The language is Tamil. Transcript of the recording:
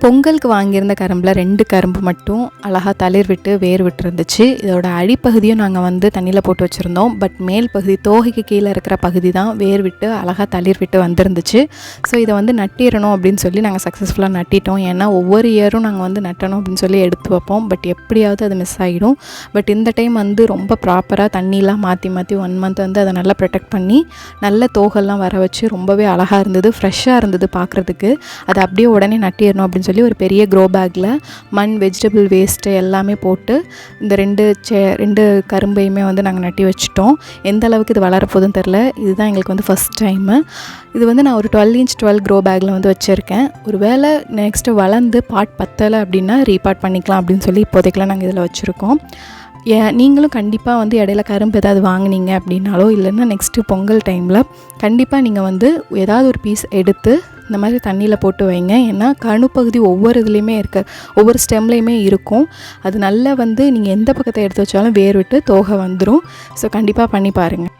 பொங்கலுக்கு வாங்கியிருந்த கரும்பில் 2 கரும்பு மட்டும் அழகாக தளிர் விட்டு வேர் விட்டுருந்துச்சு. இதோட அடிப்பகுதியும் நாங்கள் வந்து தண்ணியில் போட்டு வச்சுருந்தோம். பட் மேல் பகுதி தோகைக்கு கீழே இருக்கிற பகுதி தான் வேர் விட்டு அழகாக தளிர் விட்டு வந்துருந்துச்சு. ஸோ இதை வந்து நட்டிடணும் அப்படின்னு சொல்லி நாங்கள் சக்ஸஸ்ஃபுல்லாக நட்டிட்டோம். ஏன்னா ஒவ்வொரு இயரும் நாங்கள் வந்து நட்டணும் அப்படின்னு சொல்லி எடுத்து வைப்போம். பட் எப்படியாவது அது மிஸ் ஆகிடும். பட் இந்த டைம் வந்து ரொம்ப ப்ராப்பராக தண்ணியெலாம் மாற்றி 1 மந்த் வந்து அதை நல்லா ப்ரொடெக்ட் பண்ணி நல்ல தோகெல்லாம் வர வச்சு ரொம்பவே அழகாக இருந்தது, ஃப்ரெஷ்ஷாக இருந்தது பார்க்குறதுக்கு. அதை அப்படியே உடனே நட்டிடணும் அப்படின்னு சொல்லி ஒரு பெரிய க்ரோ பேக்கில் மண், வெஜிடபிள் வேஸ்ட்டு எல்லாமே போட்டு இந்த 2 கரும்பையுமே வந்து நாங்கள் நட்டி வச்சுட்டோம். எந்த அளவுக்கு இது வளரப்போகுதுன்னு தெரில. இதுதான் எங்களுக்கு வந்து ஃபஸ்ட் டைமு. இது வந்து நான் ஒரு 12 inch 12 க்ரோ பேக்கில் வந்து வச்சுருக்கேன். ஒரு வேளை நெக்ஸ்ட்டு வளர்ந்து பாட் பத்தலை அப்படின்னா ரீபாட் பண்ணிக்கலாம் அப்படின்னு சொல்லி இப்போதைக்கெலாம் நாங்கள் இதில் வச்சுருக்கோம். நீங்களும் கண்டிப்பாக வந்து இடையில கரும்பு ஏதாவது வாங்கினீங்க அப்படின்னாலோ இல்லைன்னா நெக்ஸ்ட்டு பொங்கல் டைமில் கண்டிப்பாக நீங்கள் வந்து ஏதாவது ஒரு பீஸ் எடுத்து இந்த மாதிரி தண்ணியில் போட்டு வைங்க. ஏன்னா கணுப்பகுதி ஒவ்வொரு இதுலேயுமே ஒவ்வொரு ஸ்டெம்லேயுமே இருக்கும். அது நல்லா வந்து நீங்கள் எந்த பக்கத்தை எடுத்து வச்சாலும் வேர் விட்டு தோகை வந்துடும். ஸோ கண்டிப்பாக பண்ணி பாருங்கள்.